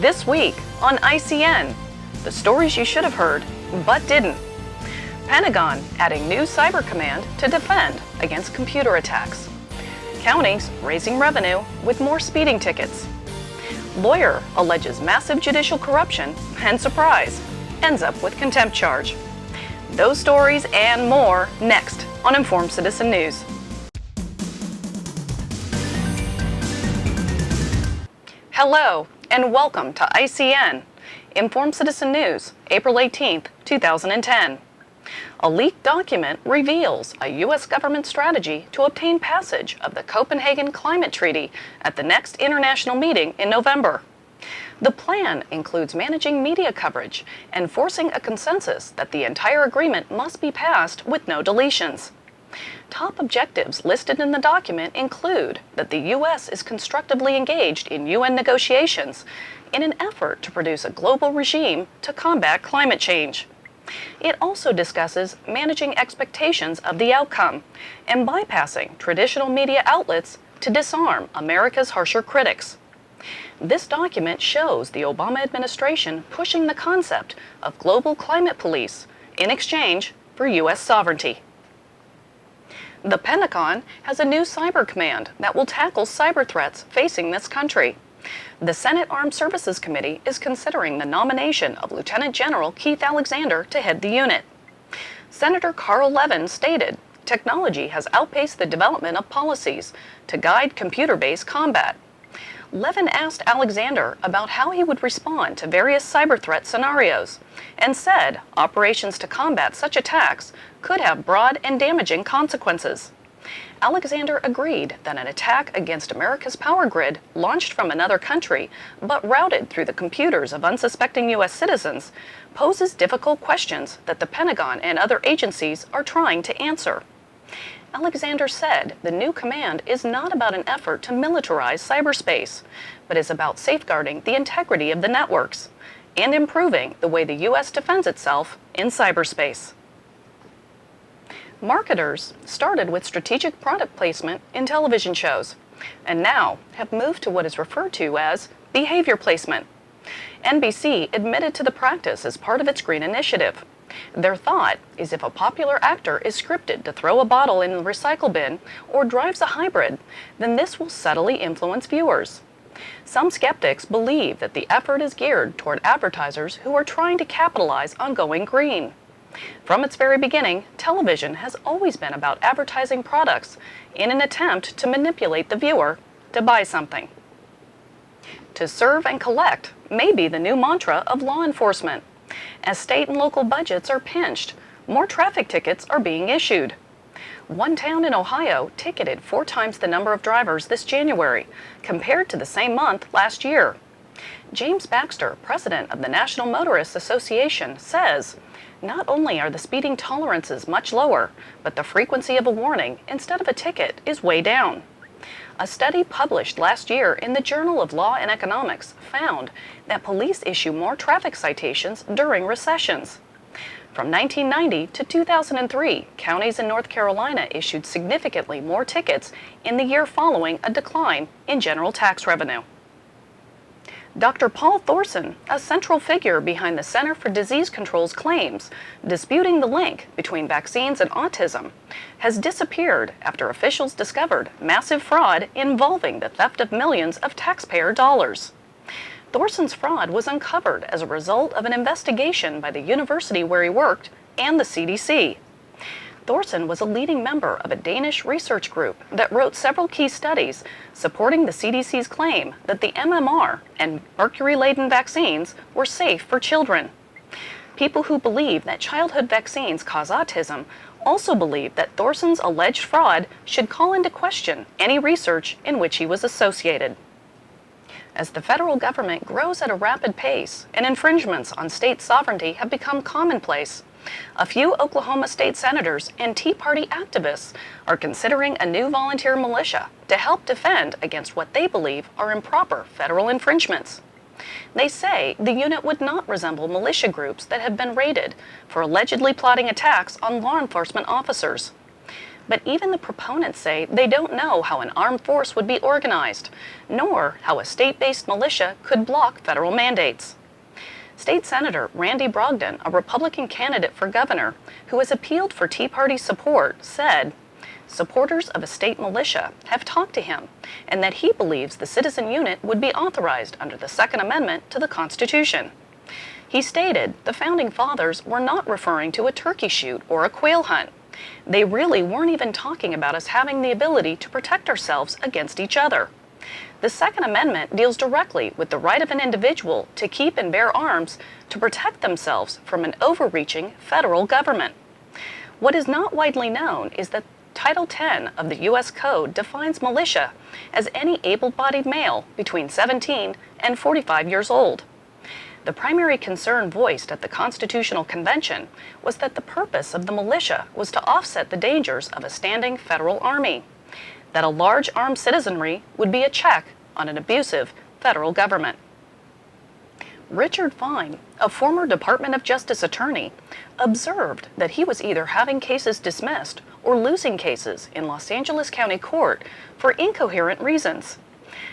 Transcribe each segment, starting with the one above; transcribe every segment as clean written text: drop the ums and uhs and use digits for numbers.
This week on ICN, the stories you should have heard but didn't. Pentagon adding new cyber command to defend against computer attacks. Counties raising revenue with more speeding tickets. Lawyer alleges massive judicial corruption and, surprise, ends up with contempt charge. Those stories and more next on Informed Citizen News. Hello and welcome to ICN, Informed Citizen News, April 18th, 2010. A leaked document reveals a U.S. government strategy to obtain passage of the Copenhagen Climate Treaty at the next international meeting in November. The plan includes managing media coverage and forcing a consensus that the entire agreement must be passed with no deletions. Top objectives listed in the document include that the U.S. is constructively engaged in UN negotiations in an effort to produce a global regime to combat climate change. It also discusses managing expectations of the outcome and bypassing traditional media outlets to disarm America's harsher critics. This document shows the Obama administration pushing the concept of global climate police in exchange for U.S. sovereignty. The Pentagon has a new cyber command that will tackle cyber threats facing this country. The Senate Armed Services Committee is considering the nomination of Lieutenant General Keith Alexander to head the unit. Senator Carl Levin stated, "Technology has outpaced the development of policies to guide computer-based combat." Levin asked Alexander about how he would respond to various cyber threat scenarios and said operations to combat such attacks could have broad and damaging consequences. Alexander agreed that an attack against America's power grid launched from another country but routed through the computers of unsuspecting U.S. citizens poses difficult questions that the Pentagon and other agencies are trying to answer. Alexander said the new command is not about an effort to militarize cyberspace, but is about safeguarding the integrity of the networks and improving the way the U.S. defends itself in cyberspace. Marketers started with strategic product placement in television shows and now have moved to what is referred to as behavior placement. NBC admitted to the practice as part of its Green Initiative. Their thought is if a popular actor is scripted to throw a bottle in the recycle bin or drives a hybrid, then this will subtly influence viewers. Some skeptics believe that the effort is geared toward advertisers who are trying to capitalize on going green. From its very beginning, television has always been about advertising products in an attempt to manipulate the viewer to buy something. To serve and collect may be the new mantra of law enforcement. As state and local budgets are pinched, more traffic tickets are being issued. One town in Ohio ticketed 4 times the number of drivers this January compared to the same month last year. James Baxter, president of the National Motorists Association, says, "Not only are the speeding tolerances much lower, but the frequency of a warning instead of a ticket is way down." A study published last year in the Journal of Law and Economics found that police issue more traffic citations during recessions. From 1990 to 2003, counties in North Carolina issued significantly more tickets in the year following a decline in general tax revenue. Dr. Paul Thorson, a central figure behind the Center for Disease Control's claims disputing the link between vaccines and autism, has disappeared after officials discovered massive fraud involving the theft of millions of taxpayer dollars. Thorson's fraud was uncovered as a result of an investigation by the university where he worked and the CDC. Thorson was a leading member of a Danish research group that wrote several key studies supporting the CDC's claim that the MMR and mercury-laden vaccines were safe for children. People who believe that childhood vaccines cause autism also believe that Thorson's alleged fraud should call into question any research in which he was associated. As the federal government grows at a rapid pace and infringements on state sovereignty have become commonplace, a few Oklahoma state senators and Tea Party activists are considering a new volunteer militia to help defend against what they believe are improper federal infringements. They say the unit would not resemble militia groups that have been raided for allegedly plotting attacks on law enforcement officers. But even the proponents say they don't know how an armed force would be organized, nor how a state-based militia could block federal mandates. State Senator Randy Brogdon, a Republican candidate for governor who has appealed for Tea Party support, said, supporters of a state militia have talked to him and that he believes the citizen unit would be authorized under the Second Amendment to the Constitution. He stated the Founding Fathers were not referring to a turkey shoot or a quail hunt. They really weren't even talking about us having the ability to protect ourselves against each other. The Second Amendment deals directly with the right of an individual to keep and bear arms to protect themselves from an overreaching federal government. What is not widely known is that Title 10 of the U.S. Code defines militia as any able-bodied male between 17 and 45 years old. The primary concern voiced at the Constitutional Convention was that the purpose of the militia was to offset the dangers of a standing federal army, that a large armed citizenry would be a check on an abusive federal government. Richard Fine, a former Department of Justice attorney, observed that he was either having cases dismissed or losing cases in Los Angeles County Court for incoherent reasons.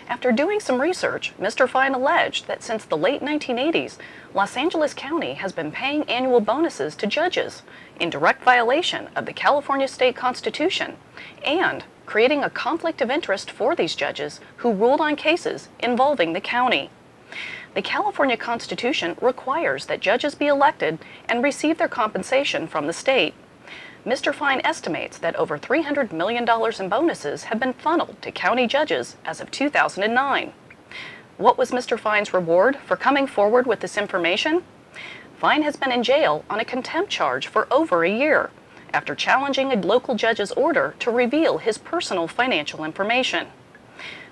After doing some research, Mr. Fine alleged that since the late 1980s, Los Angeles County has been paying annual bonuses to judges in direct violation of the California state constitution and creating a conflict of interest for these judges who ruled on cases involving the county. The California Constitution requires that judges be elected and receive their compensation from the state. Mr. Fine estimates that over $300 million in bonuses have been funneled to county judges as of 2009. What was Mr. Fine's reward for coming forward with this information? Fine has been in jail on a contempt charge for over a year after challenging a local judge's order to reveal his personal financial information.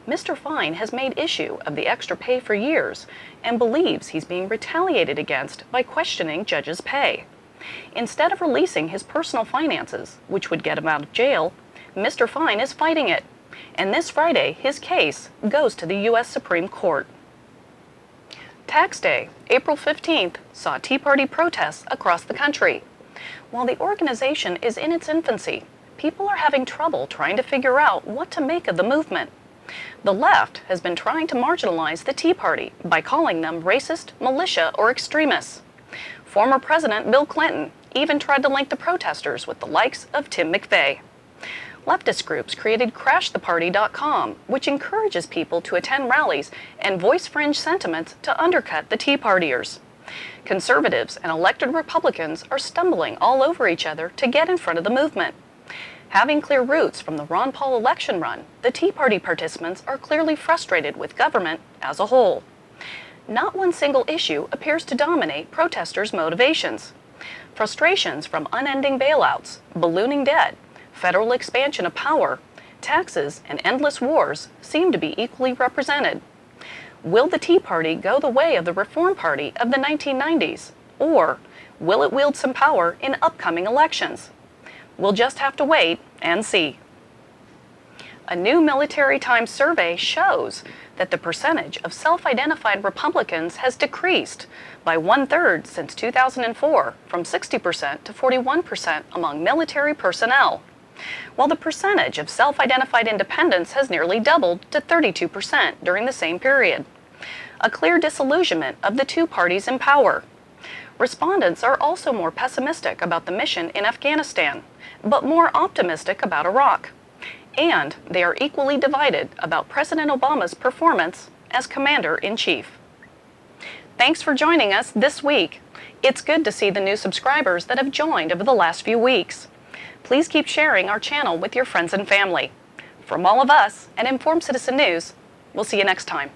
Mr. Fine has made issue of the extra pay for years and believes he's being retaliated against by questioning judges' pay. Instead of releasing his personal finances, which would get him out of jail, Mr. Fine is fighting it. And this Friday, his case goes to the U.S. Supreme Court. Tax Day, April 15th, saw Tea Party protests across the country. While the organization is in its infancy, people are having trouble trying to figure out what to make of the movement. The left has been trying to marginalize the Tea Party by calling them racist, militia, or extremists. Former President Bill Clinton even tried to link the protesters with the likes of Tim McVeigh. Leftist groups created CrashTheParty.com, which encourages people to attend rallies and voice fringe sentiments to undercut the Tea Partiers. Conservatives and elected Republicans are stumbling all over each other to get in front of the movement. Having clear roots from the Ron Paul election run, the Tea Party participants are clearly frustrated with government as a whole. Not one single issue appears to dominate protesters' motivations. Frustrations from unending bailouts, ballooning debt, federal expansion of power, taxes, and endless wars seem to be equally represented. Will the Tea Party go the way of the Reform Party of the 1990s, or will it wield some power in upcoming elections? We'll just have to wait and see. A new Military Times survey shows that the percentage of self-identified Republicans has decreased by 1/3 since 2004, from 60% to 41% among military personnel, while the percentage of self-identified independents has nearly doubled to 32% during the same period. A clear disillusionment of the two parties in power. Respondents are also more pessimistic about the mission in Afghanistan, but more optimistic about Iraq. And they are equally divided about President Obama's performance as Commander-in-Chief. Thanks for joining us this week. It's good to see the new subscribers that have joined over the last few weeks. Please keep sharing our channel with your friends and family. From all of us at Informed Citizen News, we'll see you next time.